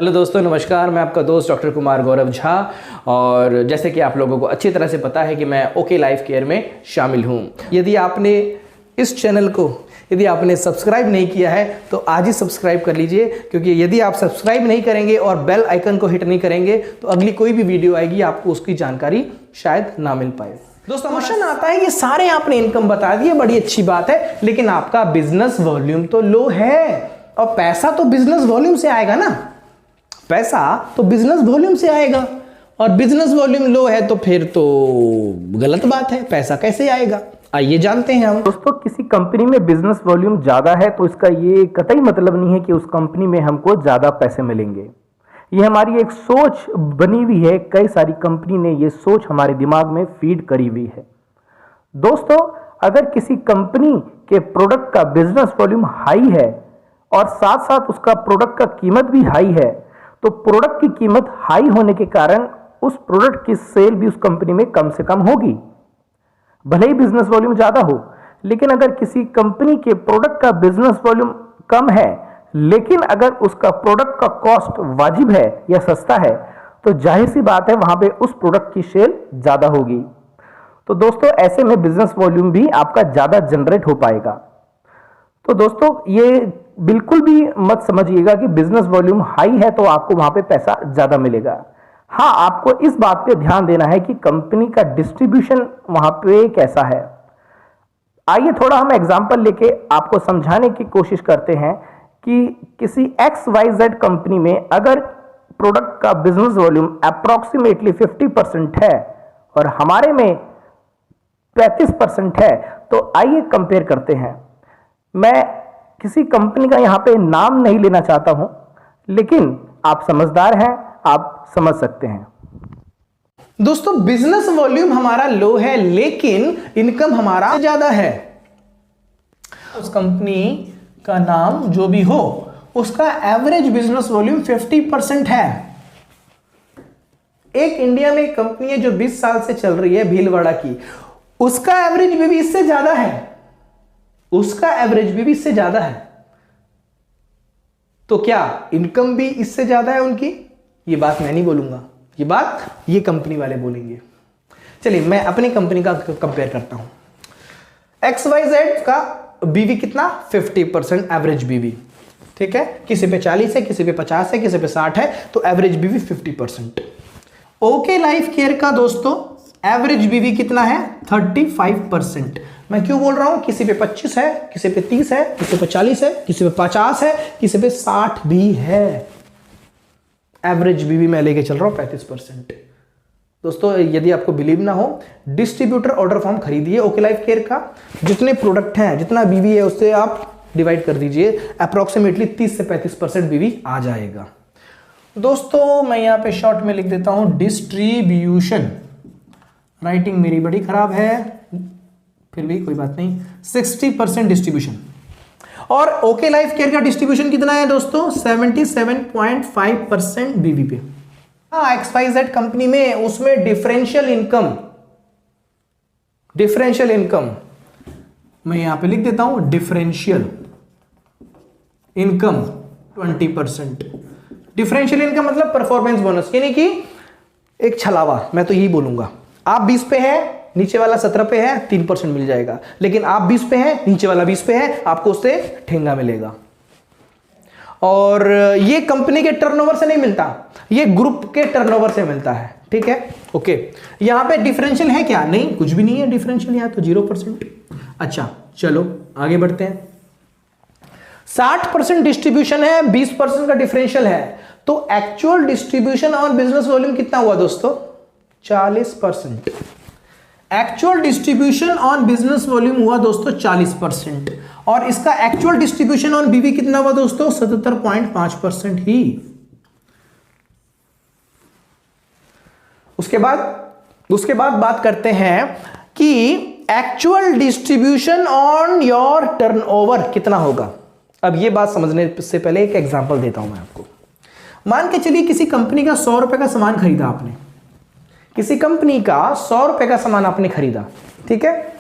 Hello दोस्तों, नमस्कार। मैं आपका दोस्त डॉक्टर कुमार गौरव झा। और जैसे कि आप लोगों को अच्छी तरह से पता है कि मैं ओके लाइफ केयर में शामिल हूं। यदि आपने इस चैनल को सब्सक्राइब नहीं किया है तो आज ही सब्सक्राइब कर लीजिए, क्योंकि यदि आप सब्सक्राइब नहीं करेंगे और बेल आइकन को हिट नहीं करेंगे तो अगली कोई भी वीडियो आएगी आपको उसकी जानकारी शायद ना मिल पाए। दोस्तों, क्वेश्चन आता है, ये सारे आपने इनकम बता दिए, बड़ी अच्छी बात है, लेकिन आपका बिजनेस वॉल्यूम तो लो है और पैसा तो बिजनेस वॉल्यूम से आएगा ना। पैसा तो बिजनेस वॉल्यूम से आएगा और बिजनेस वॉल्यूम लो है तो फिर तो गलत बात है, पैसा कैसे आएगा? आइए जानते हैं हम। दोस्तों, किसी कंपनी में बिजनेस वॉल्यूम ज्यादा है तो इसका ये कतई मतलब नहीं है कि उस कंपनी में हमको ज्यादा पैसे मिलेंगे। ये हमारी एक सोच बनी हुई है, कई सारी कंपनी ने ये सोच हमारे दिमाग में फीड करी हुई है। दोस्तों, अगर किसी कंपनी के प्रोडक्ट का बिजनेस वॉल्यूम हाई है और साथ साथ उसका प्रोडक्ट का कीमत भी हाई है, तो प्रोडक्ट की कीमत हाई होने के कारण उस प्रोडक्ट की सेल भी उस कंपनी में कम से कम होगी, भले ही बिजनेस वॉल्यूम ज्यादा हो। लेकिन अगर किसी कंपनी के प्रोडक्ट का बिजनेस वॉल्यूम कम है लेकिन अगर उसका प्रोडक्ट का कॉस्ट वाजिब है या सस्ता है, तो जाहिर सी बात है वहां पे उस प्रोडक्ट की सेल ज्यादा होगी। तो दोस्तों, ऐसे में बिजनेस वॉल्यूम भी आपका ज्यादा जनरेट हो पाएगा। तो दोस्तों, ये बिल्कुल भी मत समझिएगा कि बिजनेस वॉल्यूम हाई है तो आपको वहां पे पैसा ज्यादा मिलेगा। हाँ, आपको इस बात पे ध्यान देना है कि कंपनी का डिस्ट्रीब्यूशन वहां पे कैसा है। आइए थोड़ा हम एग्जांपल लेके आपको समझाने की कोशिश करते हैं कि किसी XYZ कंपनी में अगर प्रोडक्ट का बिजनेस वॉल्यूम अप्रोक्सीमेटली 50% है और हमारे में 35% है, तो आइए कंपेयर करते हैं। मैं किसी कंपनी का यहां पे नाम नहीं लेना चाहता हूं, लेकिन आप समझदार हैं, आप समझ सकते हैं। दोस्तों, बिजनेस वॉल्यूम हमारा लो है लेकिन इनकम हमारा ज्यादा है। उस कंपनी का नाम जो भी हो, उसका एवरेज बिजनेस वॉल्यूम 50% है। एक इंडिया में एक कंपनी है जो 20 साल से चल रही है, भीलवाड़ा की, उसका एवरेज भी इससे ज्यादा है। उसका एवरेज भी इससे ज्यादा है। तो क्या इनकम भी इससे ज्यादा है उनकी? ये बात मैं नहीं बोलूंगा, ये बात ये कंपनी वाले बोलेंगे। चलिए मैं अपनी कंपनी का कंपेयर करता हूं। XYZ का बीवी कितना? 50% एवरेज बीवी, ठीक है। किसी पे 40 है, किसी पे 50 है, किसी पे 60 है, तो एवरेज बीवी 50%। ओके लाइफ केयर का दोस्तों एवरेज बीवी कितना है? 35%। मैं क्यों बोल रहा हूं? किसी पे 25 है, किसी पे 30 है, किसी पे 40 है, किसी पे 50 है, किसी पे 60 भी है। एवरेज बीवी मैं लेके चल रहा हूं 35%। दोस्तों, यदि आपको बिलीव ना हो, डिस्ट्रीब्यूटर ऑर्डर फॉर्म खरीदिए ओके लाइफ केयर का। जितने प्रोडक्ट हैं, जितना बीवी है, उससे आप डिवाइड कर दीजिए, अप्रोक्सीमेटली 30 से 35% बीवी आ जाएगा। दोस्तों, मैं यहां पे शॉर्ट में लिख देता हूं डिस्ट्रीब्यूशन। राइटिंग मेरी बड़ी खराब है, फिर भी कोई बात नहीं। 60% डिस्ट्रीब्यूशन। और ओके लाइफ केयर का डिस्ट्रीब्यूशन कितना है दोस्तों? 77.5% बीवी पे। हाँ, XYZ कंपनी में उसमें डिफरेंशियल इनकम मैं यहां पे लिख देता हूं, डिफरेंशियल इनकम 20%। डिफरेंशियल इनकम मतलब परफॉर्मेंस बोनस, यानी कि एक छलावा, मैं तो यही बोलूंगा। आप 20 पे है, नीचे वाला 17 पे है, 3% मिल जाएगा। लेकिन आप 20 पे हैं, नीचे वाला 20 पे है, आपको उससे ठेंगा मिलेगा। और ये कंपनी के टर्नओवर से नहीं मिलता, ये ग्रुप के टर्नओवर से मिलता है, ठीक है। ओके, यहां पे डिफरेंशियल है क्या? नहीं, कुछ भी नहीं है डिफरेंशियल, यहां तो 0%। अच्छा, चलो आगे बढ़ते हैं। 60% डिस्ट्रीब्यूशन है, 20% का डिफरेंशियल है, तो एक्चुअल डिस्ट्रीब्यूशन और बिजनेस वॉल्यूम कितना हुआ दोस्तों? 40%। Actual distribution on business volume हुआ दोस्तों 40%। और इसका एक्चुअल डिस्ट्रीब्यूशन ऑन बीवी कितना हुआ दोस्तों? 77.5% ही। उसके बाद बात करते हैं कि actual distribution on your turnover कितना होगा। अब ये बात समझने से पहले एक एग्जांपल देता हूं मैं आपको। मान के चलिए किसी कंपनी का 100 रुपए का सामान खरीदा आपने, किसी कंपनी का 100 रुपए का सामान आपने खरीदा, ठीक है।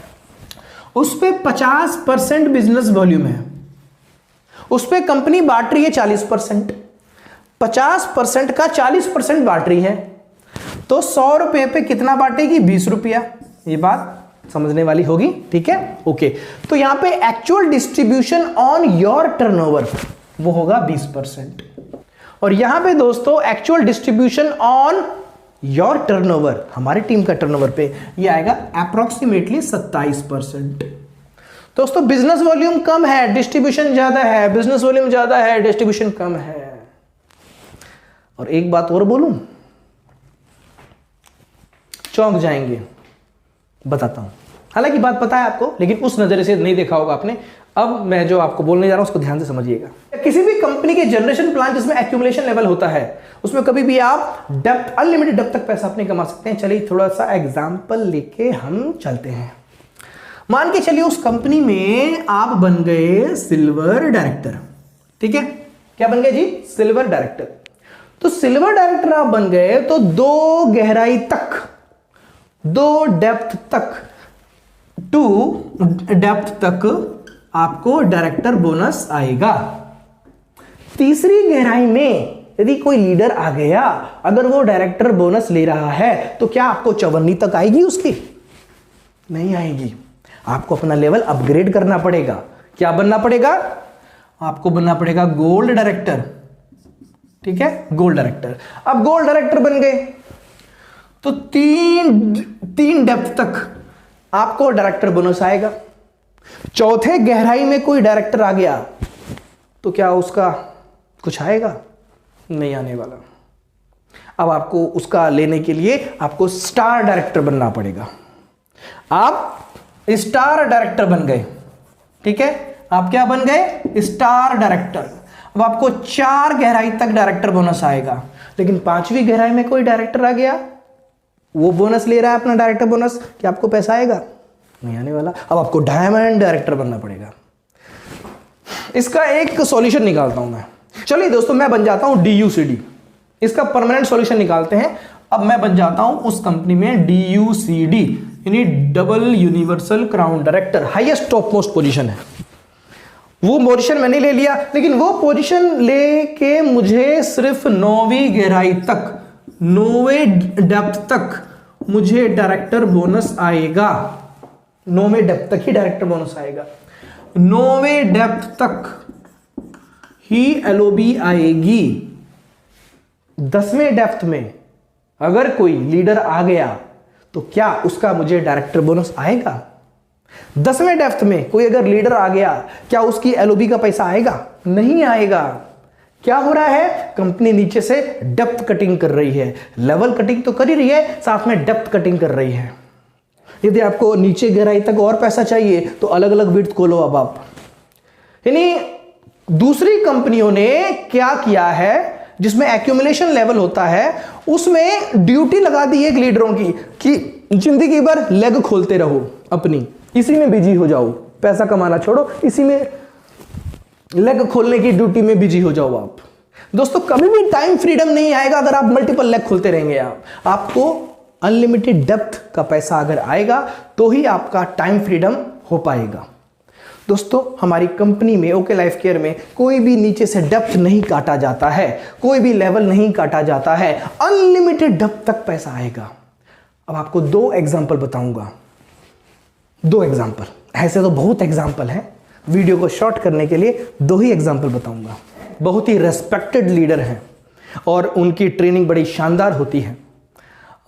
उस पे 50% बिजनेस वॉल्यूम है, उस पे कंपनी बांट रही है 40%। 50% का 40% बांट रही है, तो 100 रुपए पे कितना बांटेगी? 20 रुपया। ये बात समझने वाली होगी, ठीक है, ओके। तो यहां पे actual distribution on your turnover वो होगा 20%, और यहां पे दोस्तों actual distribution on your turnover, हमारी टीम का टर्नओवर पे ये आएगा अप्रोक्सीमेटली 27%। दोस्तों बिजनेस वॉल्यूम कम है, डिस्ट्रीब्यूशन ज्यादा है, बिजनेस वॉल्यूम ज्यादा है, डिस्ट्रीब्यूशन कम है। और एक बात और बोलूं, चौंक जाएंगे, बताता हूं। हालांकि बात पता है आपको, लेकिन उस नजरिए से नहीं देखा होगा आपने। अब मैं जो आपको बोलने जा रहा हूं उसको ध्यान से समझिएगा। किसी भी कंपनी के जनरेशन प्लान जिसमें एक्यूमुलेशन लेवल होता है, उसमें कभी भी आप डेप्थ, अनलिमिटेड डेप्थ तक पैसा अपने कमा सकते हैं। चलिए थोड़ा सा एग्जांपल लेके हम चलते हैं। मान के चलिए उस कंपनी में आप बन गए सिल्वर डायरेक्टर, ठीक है, क्या बन गए जी? Silver director. तो सिल्वर डायरेक्टर आप बन गए तो 2 गहराई तक, 2 डेप्थ तक, 2 डेप्थ तक आपको डायरेक्टर बोनस आएगा। तीसरी गहराई में यदि कोई लीडर आ गया, अगर वो डायरेक्टर बोनस ले रहा है, तो क्या आपको 54 तक आएगी? उसकी नहीं आएगी। आपको अपना लेवल अपग्रेड करना पड़ेगा। क्या बनना पड़ेगा? आपको बनना पड़ेगा गोल्ड डायरेक्टर, ठीक है, गोल्ड डायरेक्टर। अब गोल्ड डायरेक्टर बन गए तो 3 डेप्थ तक आपको डायरेक्टर बोनस आएगा। चौथे गहराई में कोई डायरेक्टर आ गया तो क्या उसका कुछ आएगा? नहीं आने वाला। अब आपको उसका लेने के लिए आपको स्टार डायरेक्टर बनना पड़ेगा। आप स्टार डायरेक्टर बन गए, ठीक है, आप क्या बन गए? Star director. अब आपको 4 गहराई तक डायरेक्टर बोनस आएगा, लेकिन 5वीं गहराई में कोई डायरेक्टर आ गया, वो बोनस ले रहा है अपना डायरेक्टर बोनस, क्या आपको पैसा आएगा? नहीं आने वाला। अब आपको डायमंड डायरेक्टर बनना पड़ेगा। इसका एक सॉल्यूशन निकालता हूं मैं। चलिए दोस्तों, मैं बन जाता हूं DUCD। इसका परमानेंट सॉल्यूशन निकालते हैं। अब मैं बन जाता हूं उस कंपनी में DUCD, यानी double universal crown director, highest top most position है। वो पोजीशन मैंने ले लिया, लेकिन वो पोजीशन लेके मुझे सिर्फ 9वीं गहराई तक, 9वें डेप्थ तक मुझे डायरेक्टर बोनस आएगा। 9वें डेप्थ तक ही डायरेक्टर बोनस आएगा। 9वें डेप्थ तक ही LOB आएगी। 10वें डेप्थ में अगर कोई लीडर आ गया तो क्या उसका मुझे डायरेक्टर बोनस आएगा? 10वें डेप्थ में कोई अगर लीडर आ गया, क्या उसकी LOB का पैसा आएगा? नहीं आएगा। क्या हो रहा है? कंपनी नीचे से डेप्थ कटिंग कर रही है। लेवल कटिंग तो कर ही रही है, साथ में डेप्थ कटिंग कर रही है। यदि आपको नीचे गहराई तक और पैसा चाहिए तो अलग अलग विड्थ खोलो। अब आप, यानी दूसरी कंपनियों ने क्या किया है, जिसमें एक्यूमुलेशन लेवल होता है, उसमें ड्यूटी लगा दी है लीडरों की कि जिंदगी भर लेग खोलते रहो, अपनी इसी में बिजी हो जाओ, पैसा कमाना छोड़ो, इसी में लेग खोलने की ड्यूटी में बिजी हो जाओ आप। दोस्तों कभी भी टाइम फ्रीडम नहीं आएगा अगर आप मल्टीपल लेग खोलते रहेंगे। आपको अनलिमिटेड डेप्थ का पैसा अगर आएगा तो ही आपका टाइम फ्रीडम हो पाएगा। दोस्तों हमारी कंपनी में ओके लाइफ केयर में कोई भी नीचे से डेप्थ नहीं काटा जाता है, कोई भी लेवल नहीं काटा जाता है, अनलिमिटेड डेप्थ तक पैसा आएगा। अब आपको 2 एग्जांपल बताऊंगा, 2 एग्जांपल, ऐसे तो बहुत एग्जांपल हैं, वीडियो को शॉर्ट करने के लिए 2 ही एग्जांपल बताऊंगा। बहुत ही रेस्पेक्टेड लीडर हैं और उनकी ट्रेनिंग बड़ी शानदार होती है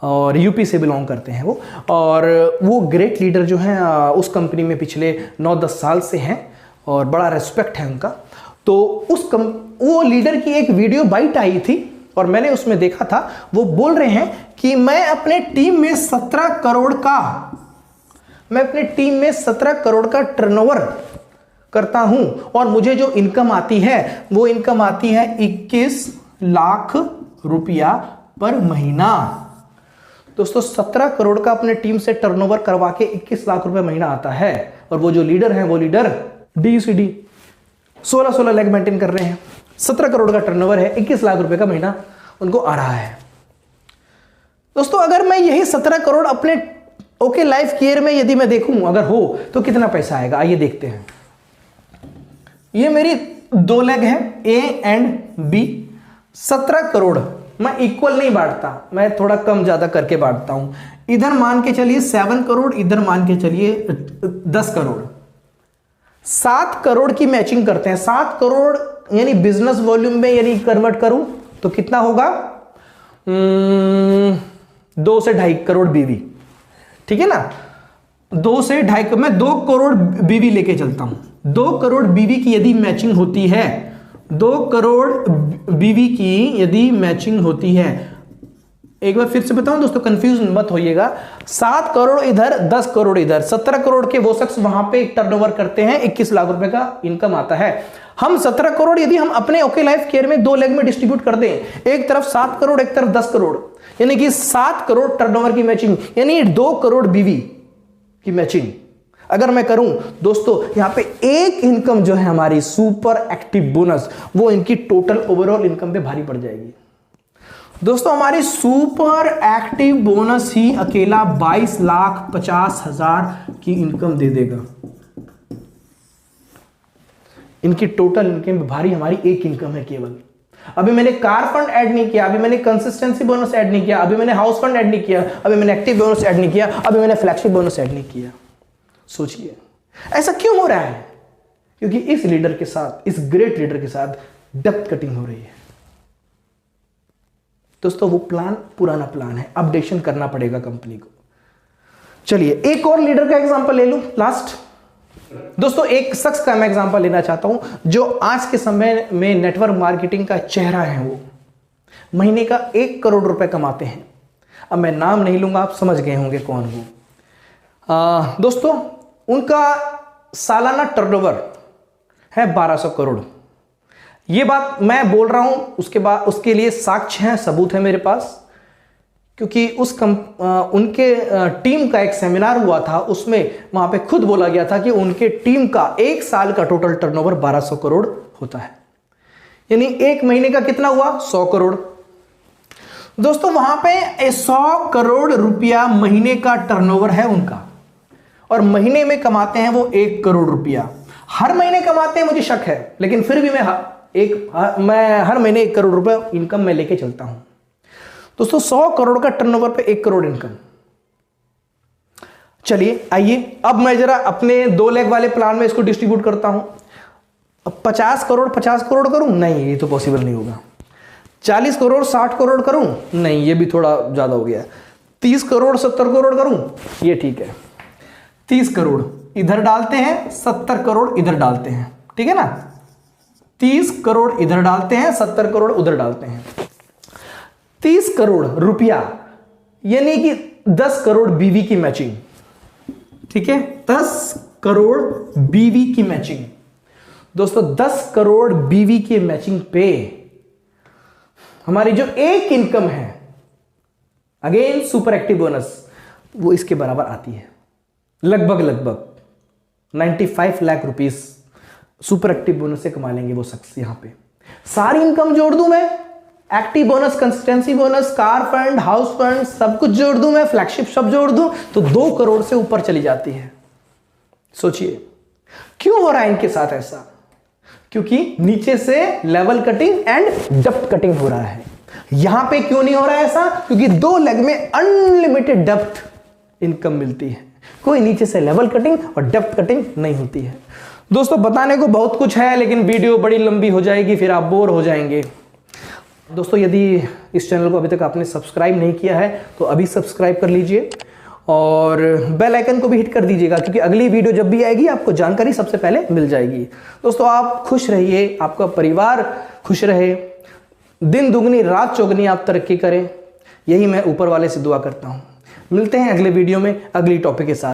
और यूपी से बिलोंग करते हैं वो, और वो ग्रेट लीडर जो हैं उस कंपनी में पिछले 9-10 साल से हैं और बड़ा रेस्पेक्ट है उनका। तो वो लीडर की एक वीडियो बाइट आई थी और मैंने उसमें देखा था, वो बोल रहे हैं कि मैं अपने टीम में 17 करोड़ का टर्नओवर करता हूं और मुझे जो इनकम आती है वो इनकम आती है 21 लाख रुपया पर महीना। दोस्तों 17 करोड़ का अपने टीम से टर्नओवर करवा के 21 लाख रुपए महीना आता है, और वो जो लीडर हैं वो लीडर DUCD 16 लाख मेंटेन कर रहे हैं। 17 करोड़ का टर्नओवर है, 21 लाख रुपए का महीना उनको आ रहा है। दोस्तों अगर मैं यही 17 करोड़ अपने ओके लाइफ केयर में यदि मैं देखूं अगर हो तो कितना पैसा आएगा, आइए देखते हैं। ये मेरी 2 लेग है, A एंड B, 17 करोड़। मैं इक्वल नहीं बांटता, मैं थोड़ा कम ज्यादा करके बांटता हूं। इधर मान के चलिए 7 करोड़, इधर मान के चलिए 10 करोड़। 7 करोड़ की मैचिंग करते हैं। 7 करोड़ यानी बिजनेस वॉल्यूम में यानी कन्वर्ट करूं तो कितना होगा, 2 से 2.5 करोड़ बीवी, ठीक है ना। 2 से 2.5, मैं 2 करोड़ बीवी लेके चलता हूं। 2 करोड़ बीवी की यदि मैचिंग होती है, 2 करोड़ बीवी की यदि मैचिंग होती है, एक बार फिर से बताऊं दोस्तों, कंफ्यूज मत होइएगा। 7 करोड़ इधर, 10 करोड़ इधर, 17 करोड़ के वो शख्स वहां पे टर्नओवर करते हैं, 21 लाख रुपए का इनकम आता है। हम 17 करोड़ यदि हम अपने ओके लाइफ केयर में 2 लेग में डिस्ट्रीब्यूट कर दें, एक तरफ 7 करोड़, एक तरफ 10 करोड़, यानी कि 7 करोड़ टर्नओवर की मैचिंग, यानी 2 करोड़ बीवी की मैचिंग अगर मैं करूं दोस्तों, यहां पे एक इनकम जो है हमारी सुपर एक्टिव बोनस, वो इनकी टोटल ओवरऑल इनकम पे भारी पड़ जाएगी। दोस्तों हमारी सुपर एक्टिव बोनस ही अकेला 22,50,000 की इनकम दे देगा। इनकी टोटल इनकम पे भारी हमारी एक इनकम है केवल। अभी मैंने कार फंड ऐड नहीं किया, अभी मैंने कंसिस्टेंसी बोनस ऐड नहीं किया, अभी मैंने हाउस फंड ऐड नहीं किया, अभी मैंने एक्टिव बोनस ऐड नहीं किया, अभी मैंने फ्लैगशिप बोनस ऐड नहीं किया। सोचिए ऐसा क्यों हो रहा है? क्योंकि इस लीडर के साथ, इस ग्रेट लीडर के साथ डेप्थ कटिंग हो रही है। दोस्तों वो प्लान पुराना प्लान है, अपडेशन करना पड़ेगा कंपनी को। चलिए एक और लीडर का एग्जांपल ले लूं लास्ट। दोस्तों एक शख्स का मैं एग्जांपल लेना चाहता हूं जो आज के समय में नेटवर्क मार्केटिंग का चेहरा है। वो महीने का 1 करोड़ रुपए कमाते हैं। अब मैं नाम नहीं लूंगा, आप समझ गए होंगे कौन वो। दोस्तों उनका सालाना टर्नओवर है 1200 करोड़। ये बात मैं बोल रहा हूं, उसके बाद उसके लिए साक्ष्य हैं, सबूत है मेरे पास। क्योंकि उनके टीम का एक सेमिनार हुआ था, उसमें वहां पे खुद बोला गया था कि उनके टीम का 1 साल का टोटल टर्नओवर 1200 करोड़ होता है। यानी 1 महीने का कितना हुआ, 100 करोड़। दोस्तों वहां पे 100 करोड़ रुपया महीने का टर्नओवर है उनका, और महीने में कमाते हैं वो 1 करोड़ रुपया। हर महीने कमाते हैं मुझे शक है, लेकिन फिर भी मैं हर महीने 1 करोड़ रुपए इनकम में लेके चलता हूं। दोस्तों 100 करोड़ का टर्नओवर पे 1 करोड़ इनकम। चलिए आइए अब मैं जरा अपने 2 लेग वाले प्लान में इसको डिस्ट्रीब्यूट करता हूं। अब 50 करोड़ करूं, नहीं ये तो पॉसिबल नहीं होगा। 40 करोड़ 60 करोड़ करूं, नहीं ये भी थोड़ा ज्यादा हो गया। 30 करोड़ 70 करोड़ करूं, ये ठीक है। 30 करोड़ इधर डालते हैं, 70 करोड़ इधर डालते हैं, ठीक है ना। 30 करोड़ इधर डालते हैं, 70 करोड़ उधर डालते हैं। 30 करोड़ रुपया यानी कि 10 करोड़ बीवी की मैचिंग, ठीक है। 10 करोड़ बीवी की मैचिंग। दोस्तों 10 करोड़ बीवी की मैचिंग पे हमारी जो एक इनकम है, अगेन सुपर एक्टिव बोनस, वो इसके बराबर आती है। लगभग 95 lakh rupees super active bonus से कमा लेंगे वो शख्स। यहां पे सारी इनकम जोड़ दूं मैं, active bonus, consistency bonus, car fund, house fund, सब कुछ जोड़ दूं मैं, फ्लैगशिप सब जोड़ दूं, तो 2 करोड़ से ऊपर चली जाती है। सोचिए क्यों हो रहा है इनके साथ ऐसा? क्योंकि नीचे से level cutting and depth cutting हो रहा है। यहां पे क्यों नहीं हो रहा है ऐसा? क्योंकि 2 लेग में अनलिमिटेड डेप्थ इनकम मिलती है, कोई नीचे से लेवल कटिंग और डेप्थ कटिंग नहीं होती है। दोस्तों बताने को बहुत कुछ है, लेकिन वीडियो बड़ी लंबी हो जाएगी, फिर आप बोर हो जाएंगे। दोस्तों यदि इस चैनल को अभी तक आपने सब्सक्राइब नहीं किया है तो अभी सब्सक्राइब कर लीजिए और बेल आइकन को भी हिट कर दीजिएगा, क्योंकि अगली वीडियो जब भी आएगी आपको जानकारी सबसे पहले मिल जाएगी। दोस्तों आप खुश रहिए, आपका परिवार खुश रहे, दिन दुगनी रात चौगनी आप तरक्की करें, यही मैं ऊपर वाले से दुआ करता हूँ। मिलते हैं अगले वीडियो में अगली टॉपिक के साथ।